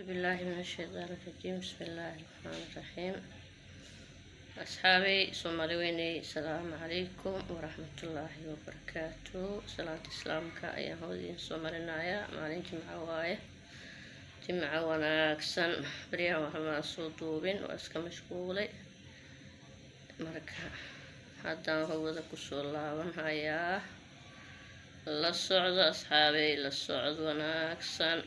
بالله من الشيطان الرجيم. بسم الله الرحمن الرحيم. أصحابي سومالويني، السلام عليكم ورحمة الله وبركاته. صلاة إسلامك أيها هودين سومالينايا مالين جمعة وايه جمعة وناكسن بريا وحما صوتوبين واسكا مشغولي مركا هادان هودا كسو اللابان هايا للصعد أصحابي للصعد وناكسن.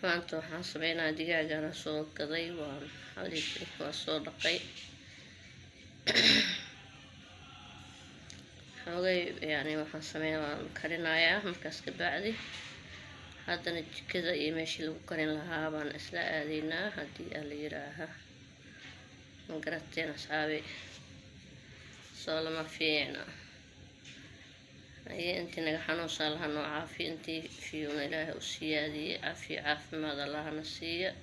maanta waxaan sameynaa digaagana soo gaday waa soo dhaqay xoogay yani waxaan sameynaa waan karinayaa markaas ka bacdi haddana jikada iyo meeshii lagu karin lahaa baan isla aadaynaa haddii aan la yiraaha ma garateen asxaabi soo lama fiicna أي أنت نجحنا وصالها نوع عافية أنت فينا إله وسيادي عافية عافية الله نسيه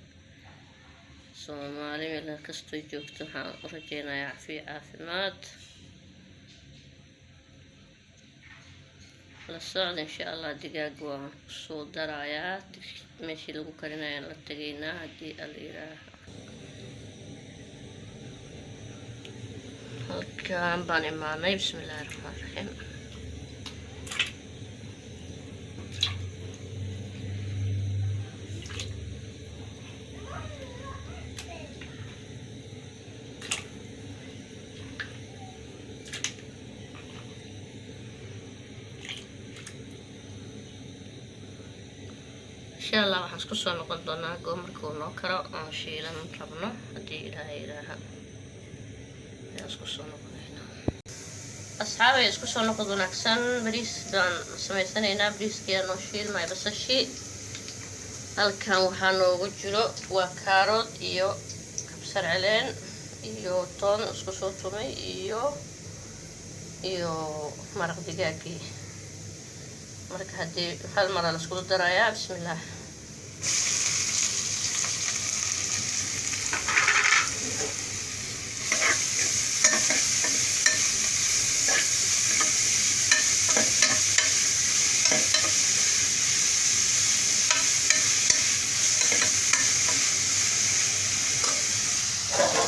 صومالي من كستو جوكتها رجينا يعافية عافيمات للصعد إن شاء الله دقاق وصول درايات ماشي لو كرنا ينلتقينا هدي الإله كان باني معنا. بسم الله الرحمن الرحيم. إن شاء الله waxaan isku soo noqon doonaa markuu noo karo aan shiilan rabno haddii ilaahay ilaaha isku soo noqonaynaa. asxaabay isku soo noqod wanaagsan. bariis baan samaysanaynaa. bariiskeena noo shiilmay basashii halkan waxaa noogu jiro waa kaarood iyo kabsar caleen iyo toon isku soo tumay iyo maraq digaagii. marka haddii hal mar la isku darayaa. bismillaah.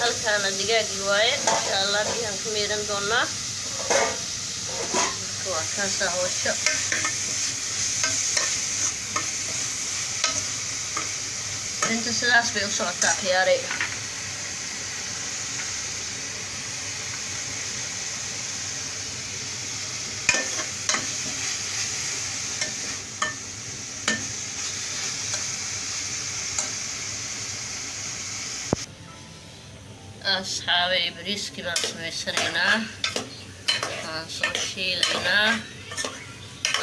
halkaana digaagii waaye insha allah biyaan ku miiran doonaa. waa kaasaa hawsho inta sidaas bay u socotaa khiyaaray. asxaabay bariiskii baan samaysanaynaa. waan soo shiilaynaa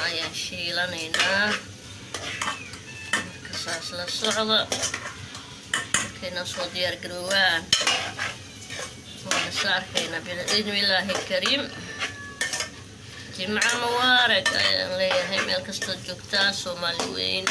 ayaan shiilanaynaa. marka saas la socda markayna soo diyaar garoowaan waan is arkaynaa biidnillaahi kariim. jimco mubaarak ayaan leeyahay meel kastoo joogtaan soomaali weyn.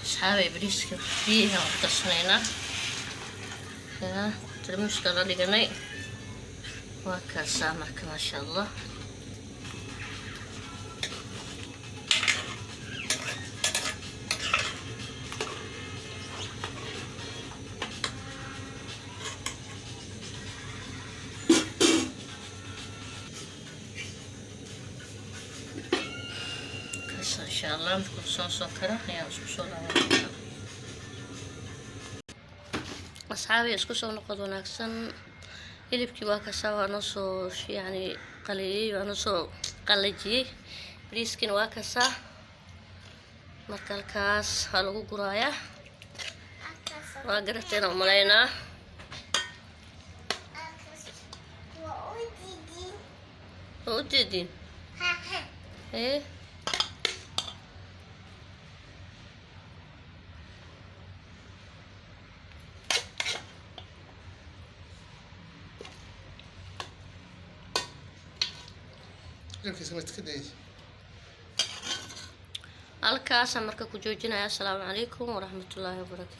asxaabay bariiska biyaha u karsanaynaa. tarmuuska la dhiganay waa kaasaa marka maasha allah. kaasa insha allah markuu soo karo ayaan isku soo laabanaa. asxaabay isku soo noqod wanaagsan. hilibkii waa kasaa waa noo soo yani qaliyey waa noo soo qalajiyey. bariiskiina waa kasaa marka halkaas waa lagu guraayaa. waa garateen u malaynaa. waa u jeediin يمكن سمعت كده ايه halkaasaan marka ku joojinaya. Assalaamu calaykum waraxmatullaahi wabarakaatu.